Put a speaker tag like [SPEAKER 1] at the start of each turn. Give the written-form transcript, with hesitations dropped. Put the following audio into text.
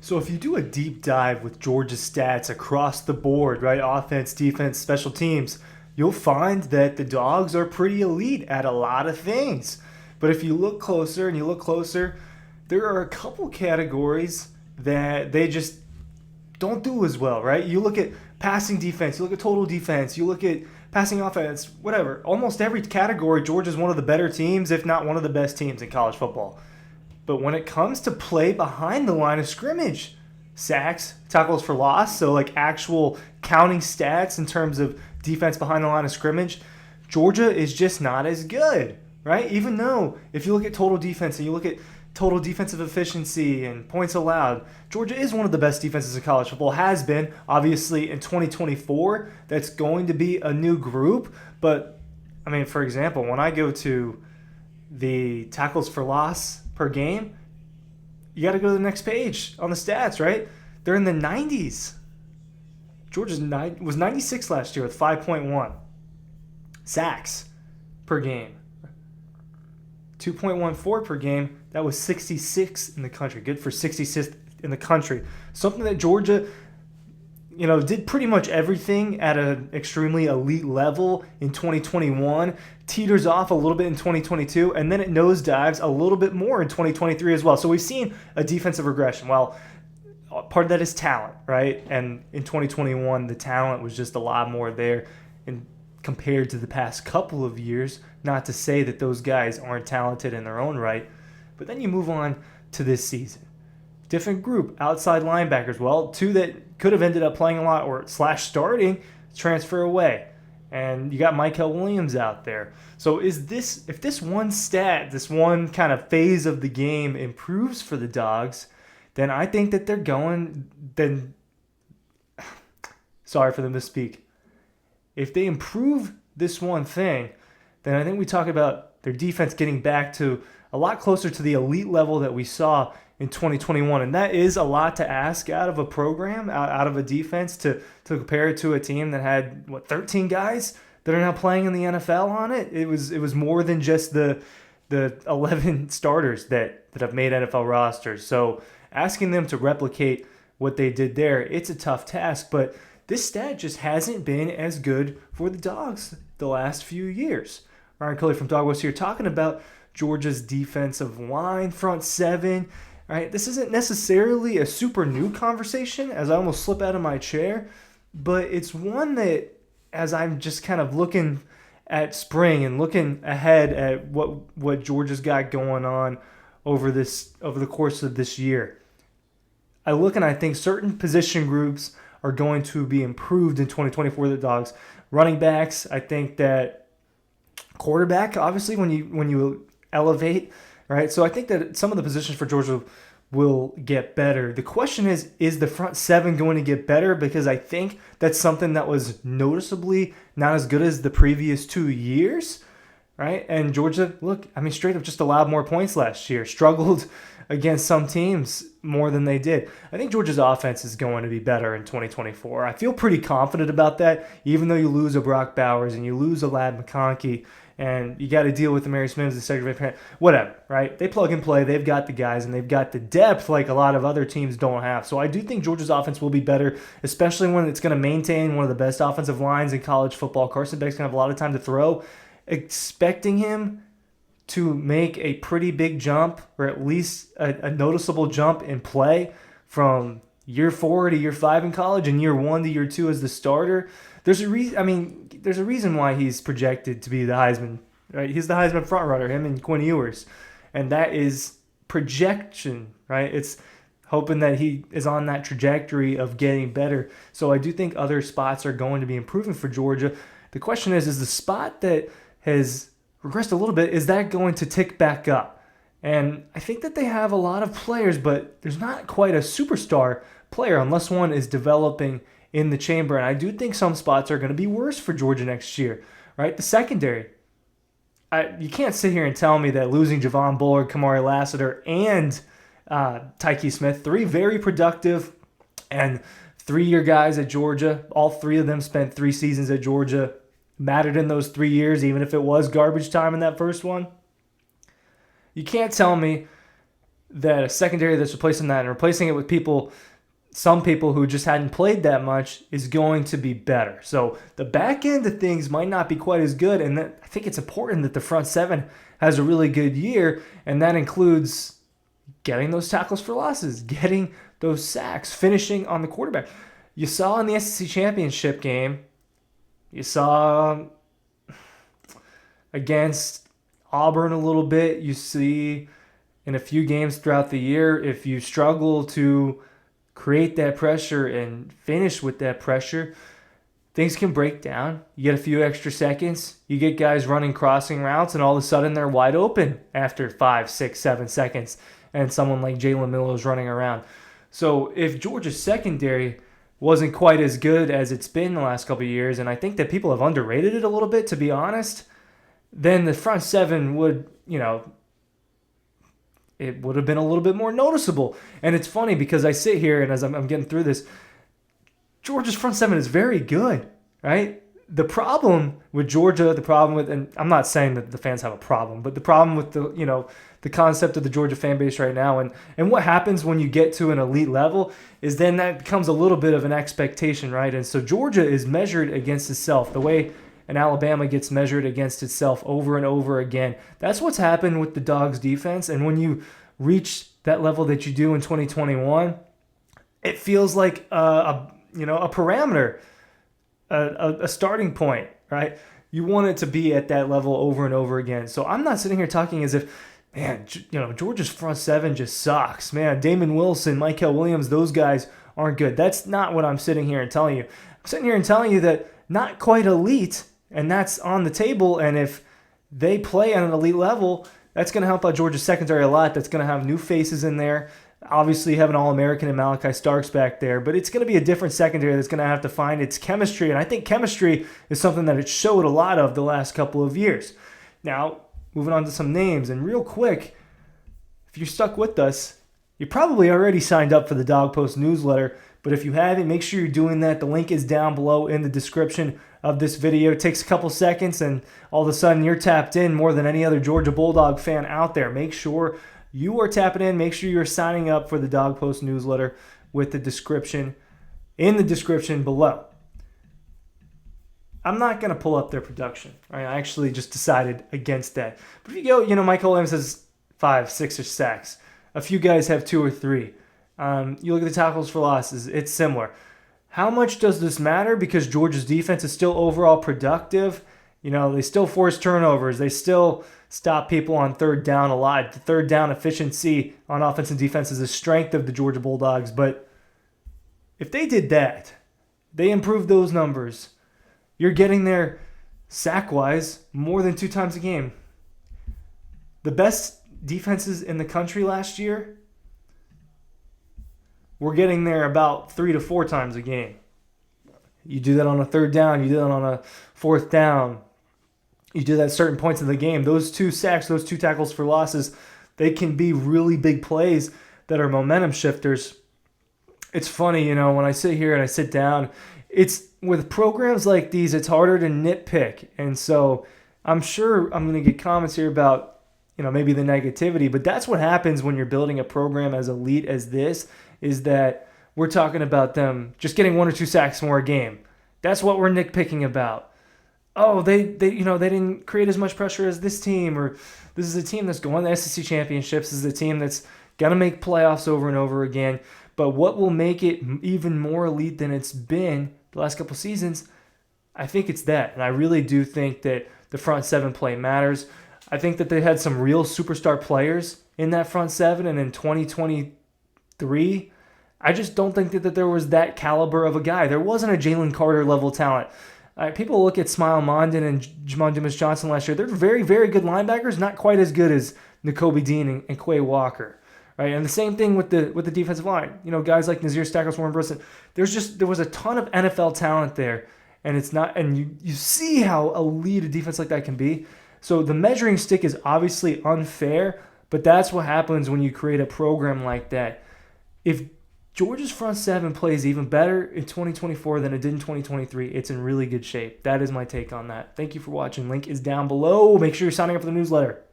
[SPEAKER 1] So if you do a deep dive with Georgia's stats across the board, right, offense, defense, special teams, you'll find that the Dogs are pretty elite at a lot of things. But if you look closer and you look closer, there are a couple categories that they just don't do as well, right? You look at passing defense, you look at total defense, you look at passing offense, whatever. Almost every category, Georgia's one of the better teams, if not one of the best teams in college football. But when it comes to play behind the line of scrimmage, sacks, tackles for loss, so like actual counting stats in terms of defense behind the line of scrimmage, Georgia is just not as good, right? Even though if you look at total defense and you look at total defensive efficiency and points allowed, Georgia is one of the best defenses in college football, has been. Obviously, in 2024, that's going to be a new group. But, I mean, for example, when I go to the tackles for loss per game, you got to go to the next page on the stats, right? They're in the 90s. Georgia was 96 last year with 5.1 sacks per game. 2.14 per game. That was 66 in the country. Good for 66th in the country. Something that Georgia, did pretty much everything at an extremely elite level in 2021. Teeters off a little bit in 2022, and then it nosedives a little bit more in 2023 as well. So we've seen a defensive regression. Well, part of that is talent, right? And in 2021, the talent was just a lot more there compared to the past couple of years. Not to say that those guys aren't talented in their own right, but then you move on to this season. Different group, outside linebackers. Well, two that could have ended up playing a lot or / starting, transfer away. And you got Michael Williams out there. So if this one stat, this one kind of phase of the game improves for the Dogs, then I think that they're going, sorry for the misspeak. If they improve this one thing, then I think we talk about their defense getting back to a lot closer to the elite level that we saw in 2021. And that is a lot to ask out of a program, out of a defense, to compare it to a team that had, 13 guys that are now playing in the NFL on it? It was more than just the 11 starters that have made NFL rosters. So asking them to replicate what they did there, it's a tough task. But this stat just hasn't been as good for the Dogs the last few years. Ryan Cully from Dawg here talking about Georgia's defensive line, front seven. Right? This isn't necessarily a super new conversation, as I almost slip out of my chair, but it's one that, as I'm just kind of looking at spring and looking ahead at what Georgia's got going on over the course of this year, I look and I think certain position groups are going to be improved in 2024. The Dogs, running backs, I think that quarterback, obviously when you elevate. Right, so I think that some of the positions for Georgia will get better. The question is the front seven going to get better? Because I think that's something that was noticeably not as good as the previous 2 years, right? And Georgia, straight up just allowed more points last year, struggled against some teams more than they did. I think Georgia's offense is going to be better in 2024. I feel pretty confident about that, even though you lose a Brock Bowers and you lose a Ladd McConkey, and you got to deal with the Mary Smiths, the second, whatever, right? They plug and play. They've got the guys, and they've got the depth like a lot of other teams don't have. So I do think Georgia's offense will be better, especially when it's going to maintain one of the best offensive lines in college football. Carson Beck's going to have a lot of time to throw. Expecting him to make a pretty big jump, or at least a noticeable jump in play from year 4 to year 5 in college and year 1 to year 2 as the starter. There's a reason why he's projected to be the Heisman, right? He's the Heisman frontrunner, him and Quinn Ewers. And that is projection, right? It's hoping that he is on that trajectory of getting better. So I do think other spots are going to be improving for Georgia. The question is the spot that has regressed a little bit, is that going to tick back up? And I think that they have a lot of players, but there's not quite a superstar player unless one is developing in the chamber. And I do think some spots are going to be worse for Georgia next year, right? The secondary. You can't sit here and tell me that losing Javon Bullard, Kamari Lassiter, and Tyke Smith, 3 very productive and 3-year guys at Georgia, all 3 of them spent 3 seasons at Georgia, mattered in those 3 years, even if it was garbage time in that first one. You can't tell me that a secondary that's replacing that and replacing it with some people who just hadn't played that much is going to be better. So the back end of things might not be quite as good, and I think it's important that the front seven has a really good year, and that includes getting those tackles for losses, getting those sacks, finishing on the quarterback. You saw in the SEC championship game, you saw against Auburn a little bit, you see in a few games throughout the year, if you struggle to create that pressure and finish with that pressure, things can break down. You get a few extra seconds. You get guys running crossing routes, and all of a sudden they're wide open after 5, 6, 7 seconds, and someone like Jalen Miller is running around. So if Georgia's secondary wasn't quite as good as it's been the last couple of years, and I think that people have underrated it a little bit, to be honest, then the front seven would, it would have been a little bit more noticeable. And it's funny because I sit here and as I'm getting through this, Georgia's front seven is very good, right? The problem with Georgia, and I'm not saying that the fans have a problem, but the problem with the concept of the Georgia fan base right now and what happens when you get to an elite level is then that becomes a little bit of an expectation, right? And so Georgia is measured against itself the way an Alabama gets measured against itself over and over again. That's what's happened with the Dogs defense. And when you reach that level that you do in 2021, it feels like a parameter, a starting point, right? You want it to be at that level over and over again. So I'm not sitting here talking as if, man, Georgia's front seven just sucks. Man, Damon Wilson, Michael Williams, those guys aren't good. That's not what I'm sitting here and telling you. I'm sitting here and telling you that not quite elite, and that's on the table. And if they play at an elite level, that's going to help out Georgia's secondary a lot. That's going to have new faces in there. Obviously, you have an All-American and Malachi Starks back there, but it's going to be a different secondary that's going to have to find its chemistry. And I think chemistry is something that it showed a lot of the last couple of years. Now, moving on to some names, and real quick, if you're stuck with us, you probably already signed up for the Dawg Post newsletter, but if you haven't, make sure you're doing that. The link is down below in the description of this video. It takes a couple seconds, and all of a sudden you're tapped in more than any other Georgia Bulldog fan out there. Make sure you are tapping in. Make sure you're signing up for the Dawg Post newsletter with the description in the description below. I'm not going to pull up their production. Right? I actually just decided against that. But if you go, Michael Williams has 5, 6 or sacks. A few guys have 2 or 3. You look at the tackles for losses, it's similar. How much does this matter? Because Georgia's defense is still overall productive. They still force turnovers. They still stop people on third down a lot. The third down efficiency on offense and defense is a strength of the Georgia Bulldogs. But if they did that, they improved those numbers, you're getting there sack-wise more than 2 times a game. The best defenses in the country last year, we're getting there about 3 to 4 times a game. You do that on a third down. You do that on a fourth down. You do that at certain points in the game. Those 2 sacks, those 2 tackles for losses, they can be really big plays that are momentum shifters. It's funny, when I sit here and I sit down, it's with programs like these, it's harder to nitpick. And so I'm sure I'm going to get comments here about, maybe the negativity, but that's what happens when you're building a program as elite as this, is that we're talking about them just getting 1 or 2 sacks more a game. That's what we're nitpicking about. Oh, they didn't create as much pressure as this team, or this is a team that's going to the SEC championships. This is a team that's going to make playoffs over and over again. But what will make it even more elite than it's been the last couple seasons, I think it's that. And I really do think that the front seven play matters. I think that they had some real superstar players in that front seven, and in 2023, I just don't think that there was that caliber of a guy. There wasn't a Jalen Carter level talent. People look at Smile Mondon and Jamon Dumas-Johnson last year. They're very, very good linebackers, not quite as good as Nakobe Dean and Quay Walker. Right? And the same thing with the defensive line. Guys like Nazir Stackhouse, Warren Brisson. There was a ton of NFL talent there, and it's not. And you see how elite a defense like that can be. So the measuring stick is obviously unfair, but that's what happens when you create a program like that. If Georgia's front seven plays even better in 2024 than it did in 2023, it's in really good shape. That is my take on that. Thank you for watching. Link is down below. Make sure you're signing up for the newsletter.